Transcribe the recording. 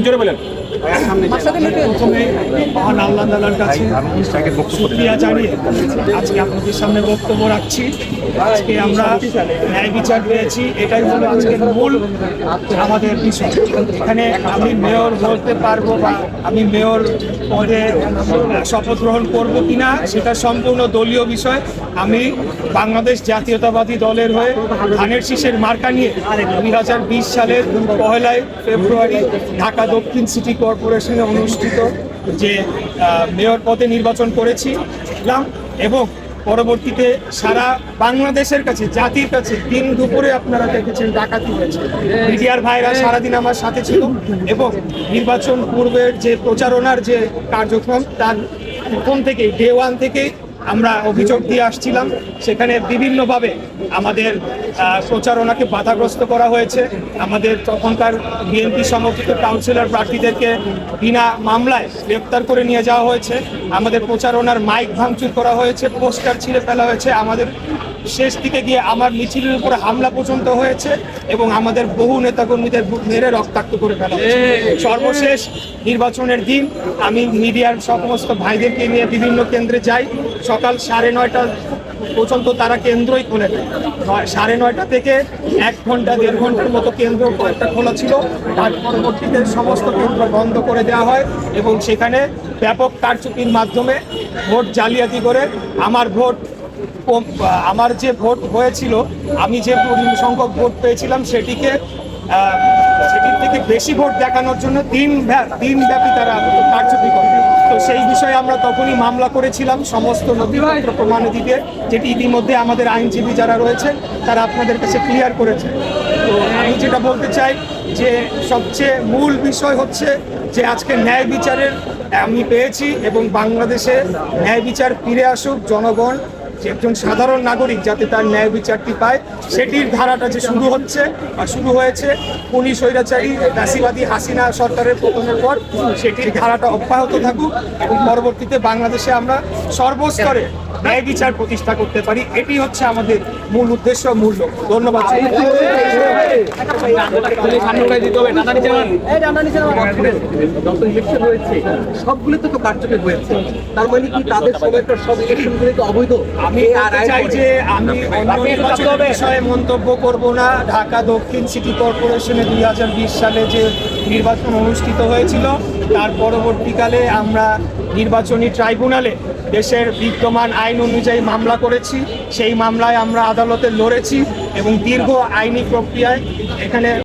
জোরে বলেন। প্রথমে মহান আল্লাহ তাআলার কাছে শুকরিয়া জানিয়ে আজকে আপনাদের সামনে বক্তব্য রাখছি। আজকে আমরা ন্যায় বিচার পেয়েছি, এটাই হলো আজকের মূল আমাদের বিষয়। এখানে আমি মেয়র বলতে পারবো বা আমি মেয়র পদে শপথ গ্রহণ করবো কিনা সেটা সম্পূর্ণ দলীয় বিষয়। আমি বাংলাদেশ জাতীয়তাবাদী দলের হয়ে ধানের শীষের মার্কা নিয়ে 2020 সালের 1 ফেব্রুয়ারি ঢাকা দক্ষিণ সিটি কর্পোরেশনে অনুষ্ঠিত যে মেয়র পদে নির্বাচন করেছিলাম এবং পরবর্তীতে সারা বাংলাদেশের কাছে, জাতির কাছে দিন দুপুরে আপনারা দেখেছেন ডাকাতি হয়েছে। মিডিয়ার ভাইরা সারাদিন আমার সাথে ছিল এবং নির্বাচন পূর্বের যে প্রচারণার যে কার্যক্রম তার প্রথম থেকেই ডে 1 থেকেই আমরা অভিযোগ দিয়ে আসছিলাম। সেখানে বিভিন্নভাবে আমাদের প্রচারণাকে বাধাগ্রস্ত করা হয়েছে। আমাদের তখনকার বিএনপি সমর্থিত কাউন্সিলর প্রার্থীদেরকে বিনা মামলায় গ্রেপ্তার করে নিয়ে যাওয়া হয়েছে। আমাদের প্রচারণার মাইক ভাঙচুর করা হয়েছে, পোস্টার ছিঁড়ে ফেলা হয়েছে। আমাদের শেষ দিকে গিয়ে আমার মিছিলের উপরে হামলা পর্যন্ত হয়েছে এবং আমাদের বহু নেতাকর্মীদের মেরে রক্তাক্ত করে ফেলা হয়েছে। সর্বশেষ নির্বাচনের দিন আমি মিডিয়ার সমস্ত ভাইদেরকে নিয়ে বিভিন্ন কেন্দ্রে যাই। সকাল 9:30 পর্যন্ত তারা কেন্দ্রই খুলে দেয়। 9:30 থেকে 1 ঘন্টা 1.5 ঘন্টার মতো কেন্দ্র কয়েকটা খোলা ছিল। তার পরবর্তীতে সমস্ত কেন্দ্র বন্ধ করে দেওয়া হয় এবং সেখানে ব্যাপক কারচুপির মাধ্যমে ভোট জালিয়াতি করে আমার যে ভোট হয়েছিল, আমি যে সংখ্যক ভোট পেয়েছিলাম সেটির থেকে বেশি ভোট দেখানোর জন্য দিনব্যাপী তারা কারচুপি করে। তো সেই বিষয়ে আমরা তখনই মামলা করেছিলাম সমস্ত নথিপত্র প্রমাণাদি দিয়ে, যেটি ইতিমধ্যে আমাদের আইনজীবী যারা রয়েছে তারা আপনাদের কাছে ক্লিয়ার করেছে। তো আমি যেটা বলতে চাই যে সবচেয়ে মূল বিষয় হচ্ছে যে আজকে ন্যায় বিচারের আমি পেয়েছি এবং বাংলাদেশে ন্যায় বিচার ফিরে আসুক। জনগণ যে একজন সাধারণ নাগরিক যাতে তার ন্যায় বিচারটি পায়, সেটির ধারাটা যে শুরু হচ্ছে বা শুরু হয়েছে খুনি স্বৈরাচারী ফ্যাসিবাদী হাসিনা সরকারের পতনের পর, সেটির ধারাটা অব্যাহত থাকুক এবং পরবর্তীতে বাংলাদেশে আমরা সর্বস্তরে ন্যায় বিচার প্রতিষ্ঠা করতে পারি। এটি হচ্ছে আমাদের মূল উদ্দেশ্য, মূল লক্ষ্য। ধন্যবাদ। সবগুলো তো কার্যকর হয়েছে, তার মানে কি তাদের সময়কার সব ইলেকশনগুলো তো অবৈধ? আমি চাই যে আমি অন্য নির্বাচনের বিষয়ে মন্তব্য করব না। ঢাকা দক্ষিণ সিটি কর্পোরেশনে 2020 সালে যে নির্বাচন অনুষ্ঠিত হয়েছিল তার পরবর্তীকালে আমরা নির্বাচনী ট্রাইব্যুনালে দেশের বিদ্যমান আইন অনুযায়ী মামলা করেছি। সেই মামলায় আমরা আদালতে লড়েছি এবং দীর্ঘ আইনি প্রক্রিয়ায় এখানে